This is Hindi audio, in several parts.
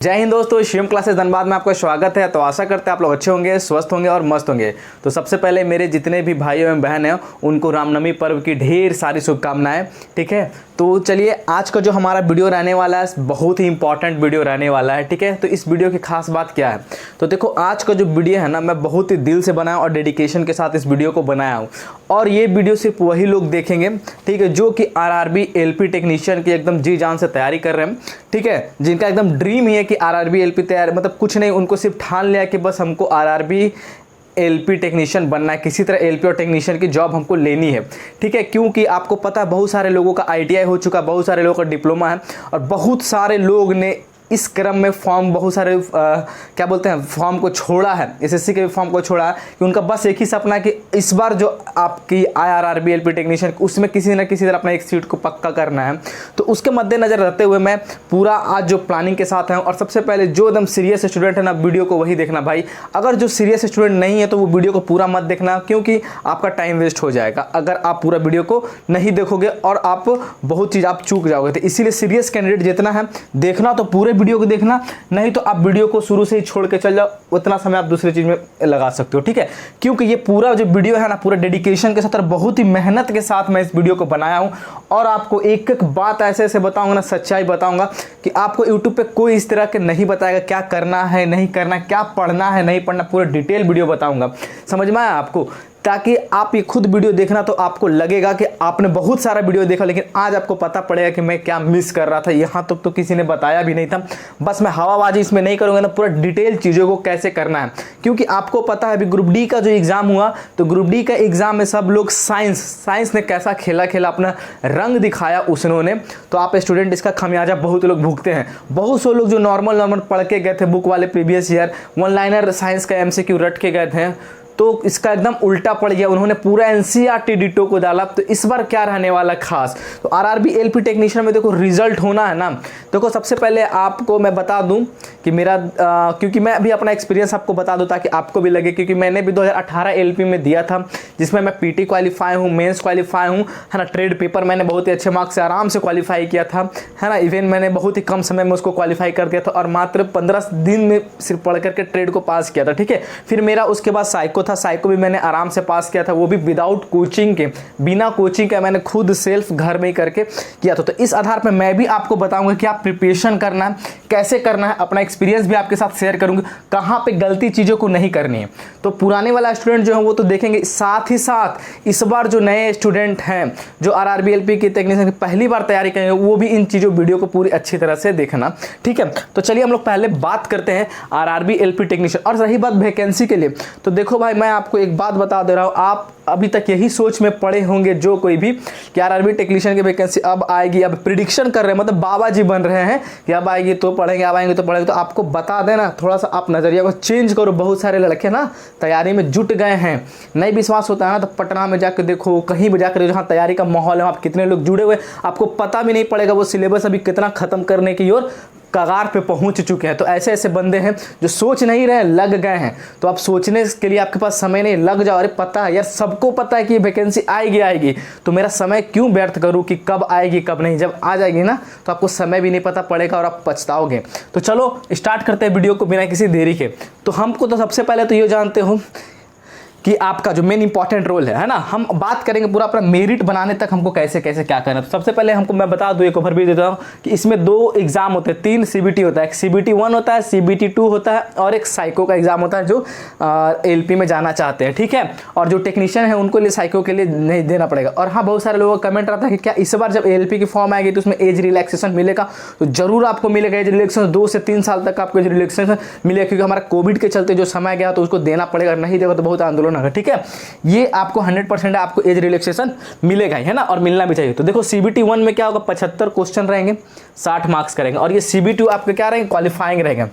जय हिंद दोस्तों, शिवम क्लासेस धनबाद में आपका स्वागत है। तो आशा करते हैं आप लोग अच्छे होंगे, स्वस्थ होंगे और मस्त होंगे। तो सबसे पहले मेरे जितने भी भाई एवं बहन हैं उनको रामनवमी पर्व की ढेर सारी शुभकामनाएं। ठीक है, तो चलिए आज का जो हमारा वीडियो रहने वाला है बहुत ही इंपॉर्टेंट वीडियो रहने वाला है। ठीक है, तो इस वीडियो की खास बात क्या है, तो देखो आज का जो वीडियो है ना, मैं बहुत ही दिल से बनाया और डेडिकेशन के साथ इस वीडियो को बनाया हूँ। और ये वीडियो सिर्फ वही लोग देखेंगे, ठीक है, जो कि आरआरबी एलपी टेक्नीशियन की एकदम जी जान से तैयारी कर रहे हैं। ठीक है, जिनका एकदम ड्रीम ही है कि आरआरबी एलपी तैयार, मतलब कुछ नहीं, उनको सिर्फ ठान लिया कि बस हमको आरआरबी एलपी टेक्नीशियन बनना है, किसी तरह एलपी और टेक्नीशियन की जॉब हमको लेनी है। ठीक है, क्योंकि आपको पता है बहुत सारे लोगों का आईटीआई हो चुका है, बहुत सारे लोगों का डिप्लोमा है और बहुत सारे लोग ने इस क्रम में फॉर्म, बहुत सारे क्या बोलते हैं, फॉर्म को छोड़ा है, एसएससी के फॉर्म को छोड़ा है कि उनका बस एक ही सपना है कि इस बार जो आपकी आरआरबी एलपी टेक्नीशियन उसमें किसी न किसी तरह अपना एक सीट को पक्का करना है। तो उसके मद्देनजर रहते हुए मैं पूरा आज जो प्लानिंग के साथ है, और सबसे पहले जो एकदम सीरियस स्टूडेंट है ना, वीडियो को वही देखना भाई। अगर जो सीरियस स्टूडेंट नहीं है तो वो वीडियो को पूरा मत देखना, क्योंकि आपका टाइम वेस्ट हो जाएगा अगर आप पूरा वीडियो को नहीं देखोगे और आप बहुत चीज़ आप चूक जाओगे। तो इसीलिए सीरियस कैंडिडेट जितना है देखना तो पूरे वीडियो को देखना, नहीं तो आप वीडियो को शुरू से ही छोड़ के चल जाओ, उतना समय आप दूसरी चीज में लगा सकते हो। ठीक है, क्योंकि ये पूरा जो वीडियो है ना, पूरा डेडिकेशन के साथ और बहुत ही मेहनत के साथ मैं इस वीडियो को बनाया हूं और आपको एक एक बात ऐसे ऐसे बताऊंगा ना, सच्चाई बताऊंगा कि आपको यूट्यूब पे कोई इस तरह के नहीं बताएगा क्या करना है नहीं करना, क्या पढ़ना है नहीं पढ़ना, पूरा डिटेल वीडियो बताऊंगा। समझ में आया आपको? ताकि आप ये खुद वीडियो देखना तो आपको लगेगा कि आपने बहुत सारा वीडियो देखा, लेकिन आज आपको पता पड़ेगा कि मैं क्या मिस कर रहा था, यहाँ तक तो किसी ने बताया भी नहीं था। बस मैं हवाबाजी इसमें नहीं करूँगा ना, पूरा डिटेल चीज़ों को कैसे करना है, क्योंकि आपको पता है अभी ग्रुप डी का जो एग्ज़ाम हुआ, तो ग्रुप डी का एग्ज़ाम में सब लोग साइंस ने कैसा खेला अपना रंग दिखाया उसने, तो आप स्टूडेंट इसका खमियाजा बहुत लोग भुगते हैं। बहुत से लोग जो नॉर्मल पढ़ के गए थे बुक वाले previous year, one liner science का एमसीक्यू रट के गए थे, तो इसका एकदम उल्टा पड़ गया, उन्होंने पूरा एनसीईआरटी डिटो को डाला। तो इस बार क्या रहने वाला खास, तो आरआरबी एलपी टेक्नीशियन में देखो रिजल्ट होना है ना। देखो सबसे पहले आपको मैं बता दूं कि मेरा क्योंकि मैं अभी अपना एक्सपीरियंस आपको बता दूं ताकि आपको भी लगे, क्योंकि मैंने भी 2018 एलपी में दिया था, जिसमें मैं पीटी क्वालिफाई हूँ, मेंस क्वालिफाई हूँ, है ना। ट्रेड पेपर मैंने बहुत ही अच्छे मार्क्स से आराम से क्वालिफाई किया था, है ना। इवन मैंने बहुत ही कम समय में उसको क्वालिफाई कर दिया था और मात्र 15 दिन में सिर्फ पढ़ करके ट्रेड को पास किया था। ठीक है, फिर मेरा उसके बाद साइको भी मैंने आराम से पास किया था, वो भी विदाउट कोचिंग के, बिना कोचिंग के मैंने खुद सेल्फ घर में ही करके किया था। तो इस आधार पर मैं भी आपको बताऊंगा कि आप प्रिपरेशन करना है, कैसे करना है, अपना एक्सपीरियंस भी आपके साथ शेयर करूंगा, कहां पे गलती चीज़ों को नहीं करनी है। तो पुराने वाला स्टूडेंट जो है वो तो देखेंगे, साथ ही साथ इस बार जो नए स्टूडेंट हैं जो आरआरबी एलपी की टेक्नीशियन की पहली बार तैयारी करेंगे, वो भी इन चीज़ों वीडियो को पूरी अच्छी तरह से देखना। ठीक है, तो चलिए हम लोग पहले बात करते हैं आरआरबी एलपी टेक्नीशियन। और रही बात वैकेंसी के लिए, तो देखो भाई मैं आपको एक बात बता दे रहा हूं, आप अभी तक यही सोच में पड़े होंगे जो कोई भी कि आरआरबी टेक्नीशियन की वैकेंसी अब आएगी, अब प्रिडिक्शन कर रहे हैं, मतलब बाबा जी बन रहे हैं कि अब आएगी तो पढ़ेंगे, अब आएंगे तो पढ़ेंगे। तो आपको बता देना, थोड़ा सा आप नजरिया को चेंज करो। बहुत सारे लड़के ना तैयारी में जुट गए हैं, नहीं विश्वास होता है ना तो पटना में जाकर देखो, कहीं भी जाकर जहाँ तैयारी का माहौल है, आप कितने लोग जुड़े हुए, आपको पता भी नहीं पड़ेगा वो सिलेबस अभी कितना खत्म करने की ओर कगार पे पहुंच चुके हैं। तो ऐसे ऐसे बंदे हैं जो सोच नहीं रहे, लग गए हैं। तो आप सोचने के लिए आपके पास समय नहीं, लग जाओ। अरे पता है यार, सबको पता है कि वैकेंसी आएगी, तो मेरा समय क्यों व्यर्थ करूं कि कब आएगी कब नहीं। जब आ जाएगी ना तो आपको समय भी नहीं पता पड़ेगा और आप पछताओगे। तो चलो स्टार्ट करते हैं वीडियो को बिना किसी देरी के। तो हमको तो सबसे पहले तो ये जानते हो कि आपका जो मेन इंपॉर्टेंट रोल है ना, हम बात करेंगे पूरा अपना मेरिट बनाने तक हमको कैसे कैसे क्या करना है। तो सबसे पहले हमको मैं बता दूं, एक ओवरव्यू देता हूं कि इसमें 2 एग्जाम होते हैं, 3 सीबीटी होता है, एक सीबीटी 1 होता है, सीबीटी 2 होता है और एक साइको का एग्जाम होता है जो एलपी में जाना चाहते हैं। ठीक है, और जो टेक्नीशियन है उनको लिए साइको के लिए नहीं देना पड़ेगा। और हाँ, बहुत सारे लोगों का कमेंट आता है कि क्या इस बार जब एलपी की फॉर्म आएगी तो उसमें एज रिलैक्सेशन मिलेगा? तो जरूर आपको मिलेगा एज रिलैक्सेशन, 2 से 3 साल तक आपको एज रिलैक्सेशन मिलेगा, क्योंकि हमारा कोविड के चलते जो समय गया तो उसको देना पड़ेगा, नहीं देगा तो बहुत आंदोलन होगा। ठीक है, ये आपको 100% आपको एज रिलैक्सेशन मिलेगा ही, है ना, और मिलना भी चाहिए। तो देखो सीबीटी 1 में क्या होगा, 75 क्वेश्चन रहेंगे, 60 मार्क्स करेंगे, और ये सीबीटी आपके क्या रहेंगे, क्वालिफाइंग रहेंगे।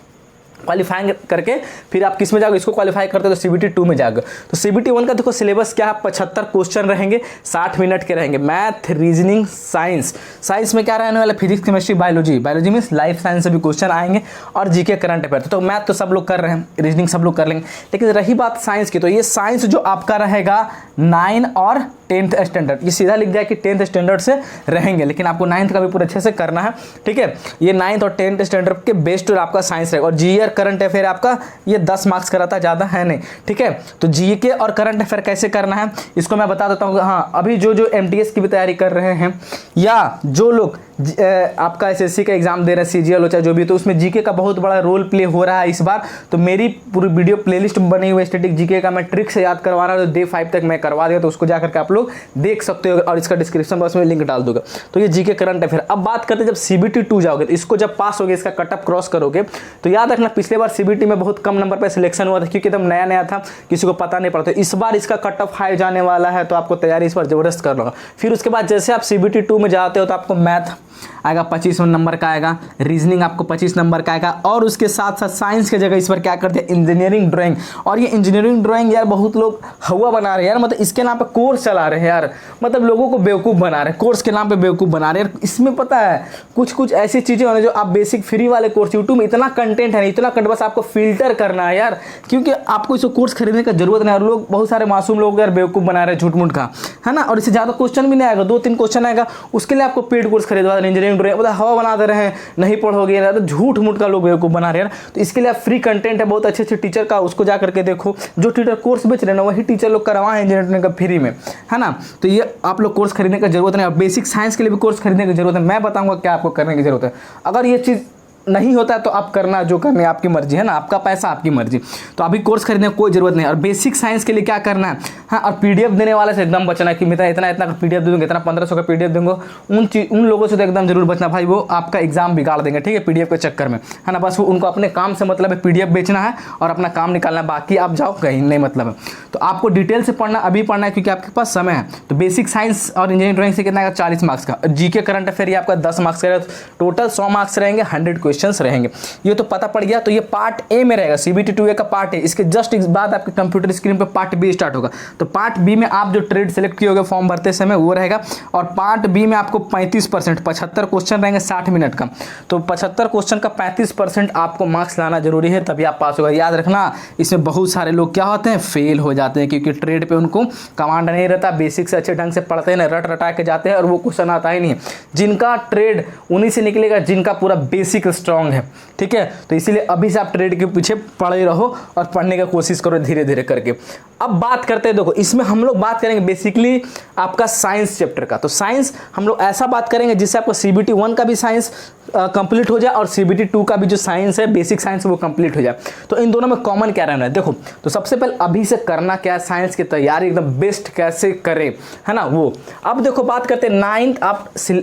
क्वालिफाई करके फिर आप किस में जाओगे, इसको क्वालिफाई करते हो तो CBT 2 में जाओगे। तो CBT 1 का देखो सिलेबस क्या है, 75 क्वेश्चन रहेंगे, 60 मिनट के रहेंगे। मैथ, रीजनिंग, साइंस में क्या रहने वाला, physics, chemistry, biology means life science से भी क्वेश्चन आएंगे, और जीके करंट अफेयर। तो मैथ तो सब लोग कर रहे हैं, रीजनिंग सब लोग कर लेंगे। लेकिन रही बात साइंस की, तो ये साइंस जो आपका रहेगा 9 और 10th स्टैंडर्ड, ये सीधा लिख दिया कि 10th स्टैंडर्ड से रहेंगे, लेकिन आपको 9th का भी पूरे अच्छे से करना है, ठीक है। ये 9th और 10th स्टैंडर्ड के बेस्ड आपका साइंस रहेगा। और जीके करंट अफेयर आपका ये 10 मार्क्स का रहता, ज़्यादा है नहीं, ठीक है। तो जीके और करंट अफेयर कैसे करना है इसको मैं बता देता हूँ। हाँ, अभी जो MTS की भी तैयारी कर रहे हैं, या जो लोग आपका SSC का एग्जाम दे रहे हैं, CGL हो चाहे जो भी, तो उसमें जीके का बहुत बड़ा रोल प्ले हो रहा है इस बार। तो मेरी पूरी वीडियो प्लेलिस्ट बनी हुई है स्टैटिक जीके का, मैं ट्रिक से याद करवा रहा हूँ, डे 5 तक मैं करवा दिया, तो उसको जाकर के आप लोग देख सकते हो, और इसका डिस्क्रिप्शन बॉक्स में लिंक डाल दूंगा। तो ये जीके करंट अफेयर। अब बात करते हैं जब CBT 2 जाओगे, तो इसको जब पास होगे, इसका कट ऑफ क्रॉस करोगे, तो याद रखना पिछले बार CBT में बहुत कम नंबर पर सिलेक्शन हुआ था, क्योंकि एकदम नया था, किसी को पता नहीं पड़ता। इस बार इसका कट ऑफ हाई जाने वाला है, तो आपको तैयारी इस बार जबरदस्त कर लो। फिर उसके बाद जैसे आप CBT 2 में जाते हो, तो आपको मैथ आएगा 25 नंबर का आएगा, रीजनिंग आपको 25 नंबर का आएगा, और उसके साथ साथ साइंस की जगह इस पर क्या करते हैं, इंजीनियरिंग ड्राइंग। और ये इंजीनियरिंग ड्राइंग यार बहुत लोग हवा बना रहे हैं यार, मतलब इसके नाम पे कोर्स चला रहे हैं यार, मतलब लोगों को बेवकूफ़ बना रहे हैं, कोर्स के नाम पे बेवकूफ़ बना रहे हैं। इसमें पता है कुछ ऐसी चीज़ें होने जो आप बेसिक फ्री वाले कोर्स, यूट्यूब में इतना कंटेंट है, इतना कंटेंट, बस आपको फिल्टर करना है यार, क्योंकि आपको इस कोर्स खरीदने का जरूरत नहीं है। और लोग बहुत सारे मासूम लोग यार बेवकूफ़ बना रहे हैं झूठ मूठ का, है ना। और इससे ज़्यादा क्वेश्चन भी नहीं आएगा, 2-3 क्वेश्चन आएगा, उसके लिए आपको पेड कोर्स खरीदवा दें। इंजीनियरिंग ड्राइंग मतलब हवा बना दे रहे हैं, नहीं पढ़ोगे, तो झूठ मूठ का लोग बेवकूफ़ बना रहे हैं। तो इसके लिए आप फ्री कंटेंट है बहुत अच्छे टीचर का, उसको जा करके देखो। जो टीचर कोर्स बेच रहे हैं ना, वही टीचर लोग करवाए इंजीनियरिंग का फ्री में, है ना। तो ये आप लोग कोर्स खरीदने की जरूरत नहीं। और बेसिक साइंस के लिए भी कोर्स खरीदने की जरूरत है, मैं बताऊंगा क्या आपको करने की जरूरत है। अगर ये चीज़ नहीं होता है तो आप करना, जो करना है आपकी मर्जी, है ना, आपका पैसा आपकी मर्जी। तो अभी कोर्स खरीदने की कोई जरूरत नहीं। और बेसिक साइंस के लिए क्या करना है, हाँ, और PDF देने वाले से एकदम बचना है कि मैं इतना का PDF दे दूँगा, इतना 1500 का PDF दूंगा, उन लोगों से तो एकदम जरूर बचना भाई, वो आपका एग्जाम बिगाड़ देंगे, ठीक है, PDF के चक्कर में, है ना। बस वो उनको अपने काम से मतलब है, PDF बेचना है और अपना काम निकालना है, बाकी आप जाओ कहीं नहीं मतलब है। तो आपको डिटेल से पढ़ना, अभी पढ़ना है, क्योंकि आपके पास समय है। तो बेसिक साइंस और इंजीनियरिंग ड्राइंग से कितना है, 40 मार्क्स का। जीके करंट अफेयर आपका 10 मार्क्स का, टोटल 100 मार्क्स रहेंगे, 100 क्वेश्चन रहेंगे। ये तो पता पड़ गया। तो ये पार्ट ए में रहेगा, CBT 2A का पार्ट ए। इसके जस्ट बाद आपके कंप्यूटर स्क्रीन पे पार्ट बी स्टार्ट होगा। तो पार्ट बी में आप जो ट्रेड सेलेक्ट किए होगे फॉर्म भरते समय वो रहेगा। और पार्ट बी में आपको 35%, 75 क्वेश्चन रहेंगे 60 मिनट का। तो 75 क्वेश्चन का 35% आपको मार्क्स लाना जरूरी है, तभी आप पास होगा। याद रखना, इसमें बहुत सारे लोग क्या होते हैं, फेल हो जाते हैं, क्योंकि ट्रेड पे उनको कमांड नहीं रहता, बेसिक से अच्छे ढंग से पढ़ते हैं, रट रटा के जाते हैं और वो क्वेश्चन आता ही नहीं है। जिनका ट्रेड उन्हीं से निकलेगा जिनका पूरा बेसिक स्ट्रांग है, ठीक है। तो इसीलिए अभी से आप ट्रेड के पीछे पड़े रहो और पढ़ने की कोशिश करो धीरे धीरे करके। अब बात करते हैं, देखो इसमें हम लोग बात करेंगे बेसिकली आपका साइंस चैप्टर का। तो साइंस हम लोग ऐसा बात करेंगे जिससे आपको CBT 1 का भी साइंस कंप्लीट हो जाए और CBT 2 का भी जो साइंस है, बेसिक साइंस, वो कंप्लीट हो जाए। तो इन दोनों में कॉमन क्या रहना है, देखो। तो सबसे पहले अभी से करना क्या है, साइंस की तैयारी एकदम बेस्ट कैसे करें, है ना, वो। अब देखो बात करते हैं 9th,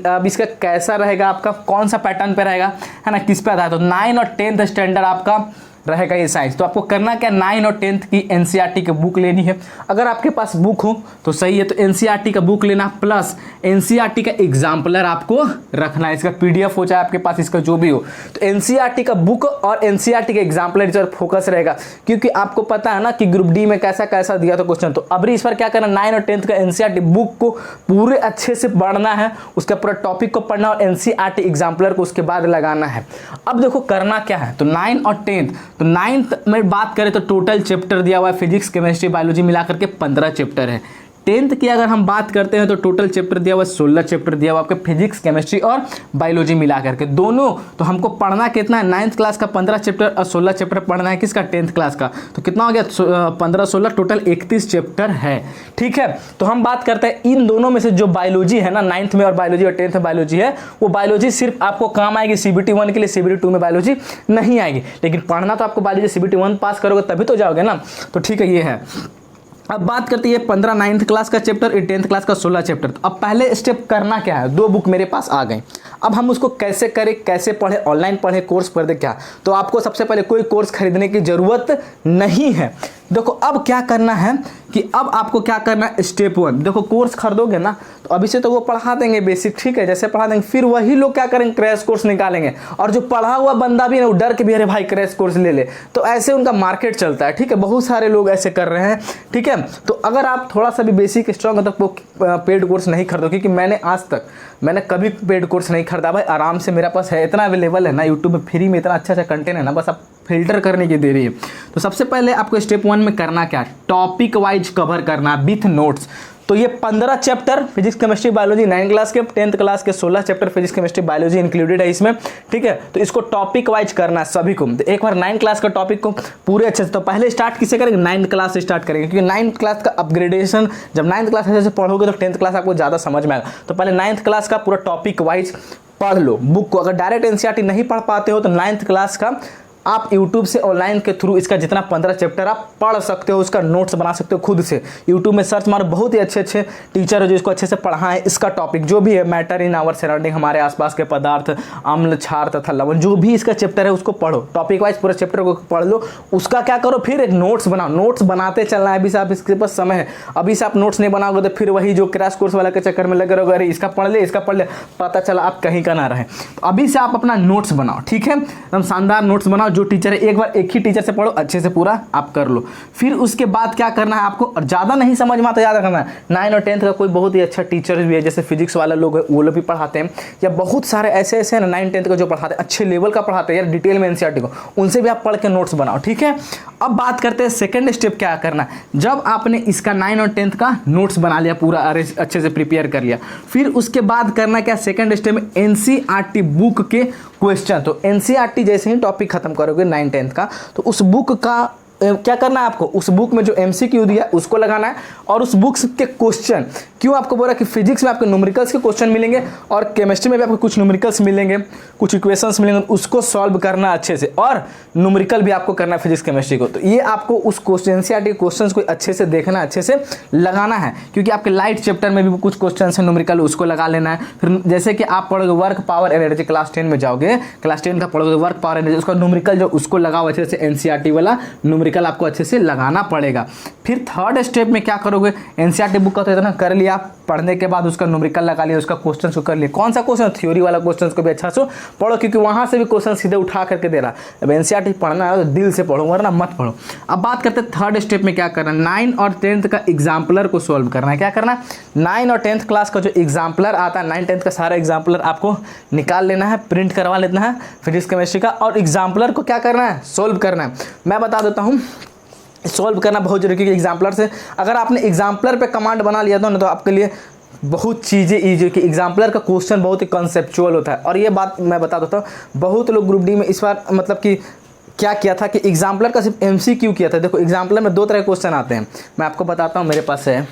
अब इसका कैसा रहेगा, आपका कौन सा पैटर्न पे रहेगा, है ना, किस पे आता है। तो 9 और 10th स्टैंडर्ड आपका रहेगा ये साइंस। तो आपको करना क्या, 9 और 10th की NCERT की बुक लेनी है। अगर आपके पास बुक हो तो सही है, तो NCERT का बुक लेना प्लस NCERT का एग्जाम्पलर आपको रखना है। इसका PDF हो चाहे आपके पास, इसका जो भी हो। तो NCERT का बुक और NCERT का एग्जाम्पलर इस पर फोकस रहेगा, क्योंकि आपको पता है ना कि ग्रुप D में कैसा कैसा दिया था क्वेश्चन। तो अब इस पर क्या करना, 9 और 10th का NCERT बुक को पूरे अच्छे से पढ़ना है, उसका पूरा टॉपिक को पढ़ना और NCERT एग्जाम्पलर को उसके बाद लगाना है। अब देखो करना क्या है, तो 9 और 10th, तो 9th में बात करें तो टोटल चैप्टर दिया हुआ है फिजिक्स, केमिस्ट्री, बायोलॉजी मिलाकर के 15 चैप्टर है। 10th की अगर हम बात करते हैं तो टोटल चैप्टर दिया हुआ है 16 चैप्टर दिया हुआ आपके फिजिक्स, केमिस्ट्री और बायोलॉजी मिला करके दोनों। तो हमको पढ़ना कितना है, 9th क्लास का 15 चैप्टर और 16 चैप्टर पढ़ना है किसका, 10th क्लास का। तो कितना हो गया, 15-16 टोटल 31 चैप्टर है, ठीक है। तो हम बात करते हैं इन दोनों में से जो बायोलॉजी है ना, 9th में और बायोलॉजी और 10th में बायोलॉजी है, वो बायोलॉजी सिर्फ आपको काम आएगी CBT 1 के लिए, CBT 2 में बायोलॉजी नहीं आएगी। लेकिन पढ़ना तो आपको बायोलॉजी CBT 1 पास करोगे तभी तो जाओगे ना। तो ठीक है, ये है। अब बात करते हैं 15 9th क्लास का चैप्टर, 10th क्लास का 16 चैप्टर। तो अब पहले स्टेप करना क्या है, 2 बुक मेरे पास आ गई। अब हम उसको कैसे करें, कैसे पढ़े, ऑनलाइन पढ़े, कोर्स पढ़े, क्या। तो आपको सबसे पहले कोई कोर्स खरीदने की ज़रूरत नहीं है, देखो अब क्या करना है कि अब आपको क्या करना है, स्टेप 1 देखो, कोर्स खरीदोगे ना तो अभी से तो वो पढ़ा देंगे बेसिक, ठीक है, जैसे पढ़ा देंगे, फिर वही लोग क्या करेंगे, क्रैश कोर्स निकालेंगे, और जो पढ़ा हुआ बंदा भी ना वो डर के भी अरे भाई क्रैश कोर्स ले ले, तो ऐसे उनका मार्केट चलता है, ठीक है, बहुत सारे लोग ऐसे कर रहे हैं, ठीक है। तो अगर आप थोड़ा सा भी बेसिक स्ट्रॉन्ग है तो वो पेड कोर्स नहीं खरीदो, क्योंकि मैंने कभी पेड कोर्स नहीं खरीदा भाई, आराम से मेरा पास है, इतना अवेलेबल है ना यूट्यूब में फ्री में, इतना अच्छा कंटेंट है ना, बस आप फिल्टर करने की देरी है। तो सबसे पहले आपको स्टेप 1 में करना क्या, टॉपिक वाइज कवर करना विथ नोट्स। तो ये 15 chapter physics chemistry biology 9 class के, 10th क्लास के 16 chapter physics chemistry biology included है इसमें, ठीक है। तो इसको टॉपिक वाइज करना है सभी को। तो एक बार 9 क्लास का टॉपिक को पूरे अच्छे से, तो पहले स्टार्ट किससे करेंगे, 9th क्लास से स्टार्ट करेंगे, क्योंकि 9th क्लास का अपग्रेडेशन जब 9th क्लास अच्छे से पढ़ोगे तो 10th क्लास आपको ज़्यादा समझ में आएगा। तो पहले 9th क्लास का पूरा टॉपिक वाइज पढ़ लो बुक को। अगर डायरेक्ट एनसीईआरटी नहीं पढ़ पाते हो तो 9th क्लास का आप YouTube से ऑनलाइन के थ्रू इसका जितना 15 चैप्टर आप पढ़ सकते हो, उसका नोट्स बना सकते हो खुद से। YouTube में सर्च मारो, बहुत ही अच्छे अच्छे टीचर है जो इसको अच्छे से पढ़ाएं, इसका टॉपिक जो भी है, मैटर इन आवर सराउंडिंग, हमारे आसपास के पदार्थ, अम्ल, क्षार तथा लवण, जो भी इसका चैप्टर है उसको पढ़ो, टॉपिक वाइज पूरे चैप्टर को पढ़ लो। उसका क्या करो, फिर एक नोट्स बनाओ, नोट्स बनाते चलना है। अभी से आप इसके पास समय है, अभी से आप नोट्स नहीं बनाओगे तो फिर वही जो क्रैश कोर्स वाला के चक्कर में लगे रहोगे, अरे इसका पढ़ ले, इसका पढ़ ले, पता चला आप कहीं का ना रहे। तो अभी से आप अपना नोट्स बनाओ, ठीक है, एकदम शानदार नोट्स बनाओ। जो टीचर है एक बार एक ही टीचर से पढ़ो, अच्छे से पूरा आप कर लो। फिर उसके बाद क्या करना है आपको, और ज़्यादा नहीं समझ में आता याद रखना है, 9 और 10th का कोई बहुत ही अच्छा टीचर भी है, जैसे फिजिक्स वाला लोग है वो लोग भी पढ़ाते हैं, या बहुत सारे ऐसे हैं ना 9 10th का जो पढ़ाते हैं, अच्छे लेवल का पढ़ाते हैं यार, डिटेल में एनसीईआरटी को, उनसे भी आप पढ़ के नोट्स बनाओ, ठीक है। अब बात करते हैं सेकंड स्टेप क्या करना है। जब आपने इसका 9 और 10th का नोट्स बना लिया, पूरा अच्छे से प्रिपेयर कर लिया, फिर उसके बाद करना क्या, सेकंड स्टेप में एनसीईआरटी बुक के क्वेश्चन। तो एनसीईआरटी जैसे ही टॉपिक खत्म करोगे 9 10th का, तो उस बुक का क्या करना है आपको, उस बुक में जो एमसीक्यू दिया उसको लगाना है, और उस बुक के क्वेश्चन, क्यों आपको बोला कि फिजिक्स में आपको न्यूमेरिकल्स के क्वेश्चन मिलेंगे और केमिस्ट्री में भी आपको कुछ न्यूमेरिकल्स मिलेंगे, कुछ इक्वेशंस मिलेंगे, उसको सॉल्व करना अच्छे से, और न्यूमेरिकल भी आपको करना है फिजिक्स केमिस्ट्री को। तो ये आपको उस क्वेश्चन एनसीईआरटी के क्वेश्चंस को अच्छे से देखना, अच्छे से लगाना है, क्योंकि आपके लाइट चैप्टर में भी कुछ क्वेश्चन है न्यूमेरिकल, उसको लगा लेना है। फिर जैसे कि आप पढ़ोगे वर्क पावर एनर्जी, क्लास 10 में जाओगे, क्लास 10 का पढ़ोगे वर्क पावर एनर्जी, उसका न्यूमेरिकल जो उसको लगाओ अच्छे से, एनसीईआरटी वाला न्यूमेरिकल आपको अच्छे से लगाना पड़ेगा। फिर थर्ड स्टेप में क्या करोगे, एनसीईआरटी बुक का तो इतना कर लिया, पढ़ने के बाद उसका न्यूमेरिकल लगा लिया, उसका क्वेश्चन को कर लिया। कौन सा क्वेश्चन, थ्योरी वाला क्वेश्चन को भी अच्छा से पढ़ो, क्योंकि वहां से भी क्वेश्चन सीधे उठा करके दे रहा। अब एनसीईआरटी पढ़ना है तो दिल से पढ़ो, वरना मत पढ़ो। अब बात करते हैं थर्ड स्टेप में क्या करना, 9 और 10th का एग्जाम्पलर को सॉल्व करना है। क्या करना है, 9 और 10th क्लास का जो एग्जाम्पलर आता है, 9 10th का सारा एग्जाम्पलर आपको निकाल लेना है, प्रिंट करवा लेना है फिजिक्स केमिस्ट्री का, और एग्जाम्पलर को क्या करना है, सोल्व करना है। मैं बता देता हूँ, सॉल्व करना बहुत जरूरी है, एग्जाम्पलर से अगर आपने एग्जाम्पलर पे कमांड बना लिया था ना, तो आपके लिए बहुत चीज़ें ईजी, कि एग्जाम्पलर का क्वेश्चन बहुत ही कंसेप्चुअल होता है। और ये बात मैं बता देता हूँ, बहुत लोग ग्रुप डी में इस बार मतलब कि क्या किया था कि एग्जाम्पलर का सिर्फ एमसीक्यू किया था। देखो एग्जाम्पलर में 2 तरह के क्वेश्चन आते हैं, मैं आपको बताता हूँ, मेरे पास है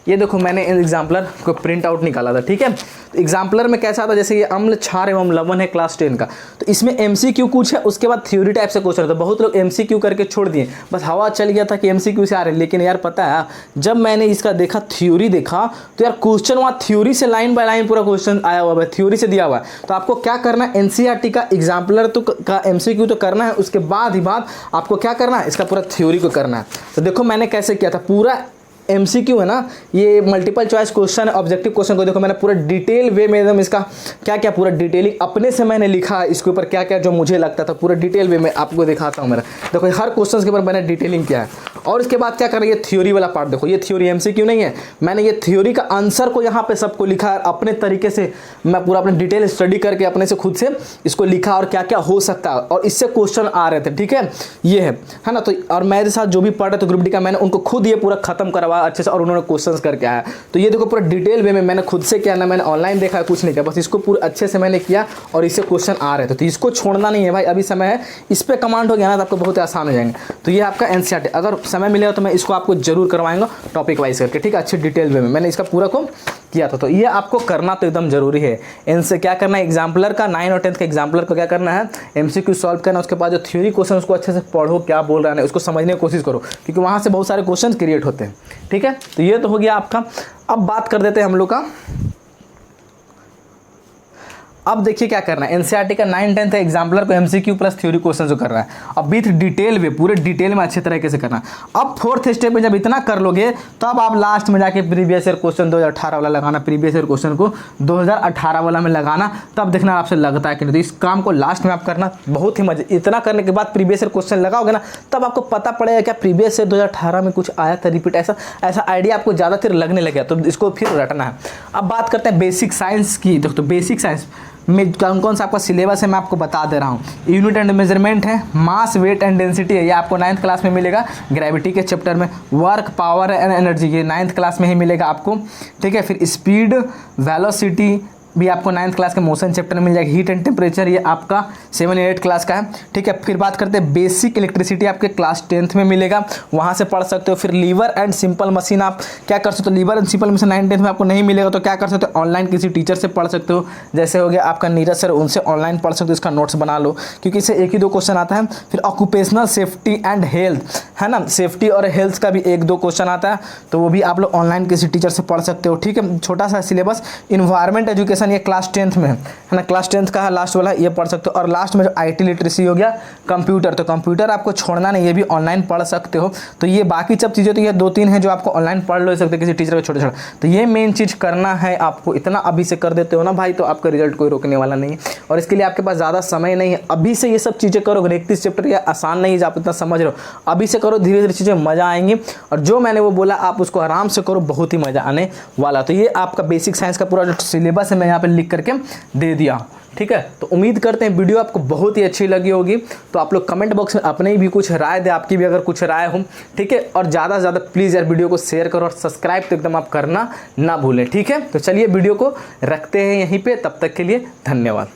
ये देखो, मैंने एग्जाम्पलर को प्रिंट आउट निकाला था, ठीक है। तो एग्जाम्पलर में कैसा आता है, जैसे ये अम्ल, क्षार एवं लवण है क्लास 10 का, तो इसमें एमसीक्यू कुछ है, उसके बाद थ्योरी टाइप से क्वेश्चन होता है। बहुत लोग एमसीक्यू करके छोड़ दिए, बस हवा चल गया था कि एमसीक्यू से आ रहे, लेकिन यार पता है जब मैंने इसका देखा, थ्योरी देखा, तो यार क्वेश्चन वहाँ थ्योरी से लाइन बाय लाइन पूरा क्वेश्चन आया हुआ है, थ्योरी से दिया हुआ है। तो आपको क्या करना है, एनसीईआरटी का एग्जाम्पलर तो का एमसीक्यू तो करना है, उसके बाद आपको क्या करना है, इसका पूरा थ्योरी को करना है। तो देखो मैंने कैसे किया था, पूरा एमसीक्यू है ना, ये multiple choice question, objective question को देखो मैंने पूरा डिटेल वे में एकदम इसका क्या क्या पूरा डिटेलिंग अपने से मैंने लिखा, इसके ऊपर क्या क्या जो मुझे लगता था पूरा डिटेल वे में आपको दिखाता हूँ। मेरा देखो हर क्वेश्चन के ऊपर मैंने डिटेलिंग किया है। और इसके बाद क्या करें, ये थ्योरी वाला पार्ट देखो, ये थ्योरी एमसीक्यू नहीं है, मैंने ये थ्योरी का आंसर को यहाँ पे सबको लिखा है अपने तरीके से, मैं पूरा अपने डिटेल स्टडी करके अपने से खुद से इसको लिखा, और क्या क्या हो सकता है, और इससे क्वेश्चन आ रहे थे, ठीक है, ये है ना। तो और मेरे साथ जो भी पढ़ रहे थे ग्रुप डी का, मैंने उनको खुद ये पूरा खत्म करवाया अच्छे से, और उन्होंने क्वेश्चंस करके आया। तो ये देखो पूरा डिटेल वे में मैंने खुद से किया ना, मैंने ऑनलाइन देखा, कुछ नहीं किया, बस इसको पूरा अच्छे से मैंने किया, और इससे क्वेश्चन आ रहे थे। तो इसको छोड़ना नहीं है भाई, अभी समय है, इस पर कमांड हो गया ना तो आपको बहुत आसान हो जाएंगे। तो ये आपका एनसीईआरटी, अगर समय मिलेगा तो मैं इसको आपको जरूर करवाएंगा टॉपिक वाइज करके, ठीक है, अच्छे डिटेल वे में मैंने इसका पूरा को किया था। तो ये आपको करना तो एकदम जरूरी है। इनसे क्या करना है, एग्जाम्पलर का 9 और 10th का एग्जाम्पलर को क्या करना है, एमसीक्यू सॉल्व करना, उसके बाद जो थ्योरी क्वेश्चन उसको अच्छे से पढ़ो, क्या बोल रहा है उसको समझने की कोशिश करो, क्योंकि वहाँ से बहुत सारे क्वेश्चन क्रिएट होते हैं, ठीक है। तो ये तो हो गया आपका। अब बात कर देते हैं हम लोग का, अब देखिए क्या करना है, एनसीईआरटी का 9-10 एग्जाम्पलर को एमसीक्यू प्लस थ्योरी क्वेश्चन जो कर रहा है, अब विथ डिटेल में पूरे डिटेल में अच्छे तरीके से करना। अब फोर्थ स्टेप में जब इतना कर लोगे तब आप लास्ट में जाके प्रीवियस ईयर क्वेश्चन 2018 वाला लगाना, प्रीवियस ईयर क्वेश्चन को 2018 वाला में लगाना, तब देखना आपसे लगता है कि नहीं। तो इस काम को लास्ट में आप करना, बहुत ही मजे। इतना करने के बाद प्रीवियस ईयर क्वेश्चन लगाओगे ना, तब आपको पता पड़ेगा क्या प्रीवियस ईयर 2018 में कुछ आया था रिपीट, ऐसा आइडिया आपको ज़्यादातर लगने लगेगा। तो इसको फिर रटना है। अब बात करते हैं बेसिक साइंस की। तो बेसिक साइंस में कौन कौन सा आपका सिलेबस है मैं आपको बता दे रहा हूँ। यूनिट एंड मेजरमेंट है, मास वेट एंड डेंसिटी है, ये आपको 9th क्लास में मिलेगा ग्रेविटी के चैप्टर में। वर्क पावर एंड एनर्जी, ये 9th क्लास में ही मिलेगा आपको, ठीक है। फिर स्पीड वेलोसिटी भी आपको 9th क्लास के मोशन चैप्टर में मिल जाएगा। हीट एंड टेम्परेचर ये आपका 7 या 8 क्लास का है, ठीक है। फिर बात करते हैं बेसिक इलेक्ट्रिसिटी, आपके क्लास 10th में मिलेगा, वहाँ से पढ़ सकते हो। फिर लीवर एंड सिंपल मशीन आप क्या कर सकते हो, liver and simple machine 9th-10th में आपको नहीं मिलेगा तो क्या कर सकते हो, ऑनलाइन किसी टीचर से पढ़ सकते हो। जैसे हो गया आपका नीरज सर, उनसे ऑनलाइन पढ़ सकते हो, इसका नोट्स बना लो क्योंकि इससे 1 ही 2 क्वेश्चन आता है। फिर ऑक्यूपेशनल सेफ्टी एंड हेल्थ है ना, सेफ्टी और हेल्थ का भी 1-2 क्वेश्चन आता है, तो वो भी आप लोग ऑनलाइन किसी टीचर से पढ़ सकते हो, ठीक है। छोटा सा सिलेबस। इन्वायरमेंट एजुकेशन ये क्लास 10th में है ना, क्लास 10th का है लास्ट वाला, ये पढ़ सकते हो। और लास्ट में जो IT लिटरेसी हो गया, कंप्यूटर, तो कंप्यूटर आपको छोड़ना नहीं, ये भी ऑनलाइन पढ़ सकते हो। तो ये बाकी सब चीज़ें तो ये 2-3 हैं जो आपको ऑनलाइन पढ़ लो सकते किसी टीचर को छोटे। तो ये मेन चीज़ करना है आपको। इतना अभी से कर देते हो ना भाई, तो आपका रिजल्ट कोई रोकने वाला नहीं है। और इसके लिए आपके पास ज़्यादा समय नहीं है, अभी से ये सब चीज़ें करोगे। 31 चैप्टर ये आसान नहीं है आप इतना समझ रहे हो, अभी से करो, धीरे धीरे चीज़ें मज़ा आएंगी। और जो मैंने वो बोला आप उसको आराम से करो, बहुत ही मज़ा आने वाला। तो ये आपका बेसिक साइंस का पूरा जो सिलेबस है मैं यहाँ पर लिख करके दे दिया, ठीक है। तो उम्मीद करते हैं वीडियो आपको बहुत ही अच्छी लगी होगी। तो आप लोग कमेंट बॉक्स में अपने भी कुछ राय दे, आपकी भी अगर कुछ राय हो, ठीक है। और ज़्यादा से ज़्यादा प्लीज़ यार वीडियो को शेयर करो और सब्सक्राइब तो एकदम आप करना ना भूलें, ठीक है। तो चलिए वीडियो को रखते हैं यहीं पे, तब तक के लिए धन्यवाद।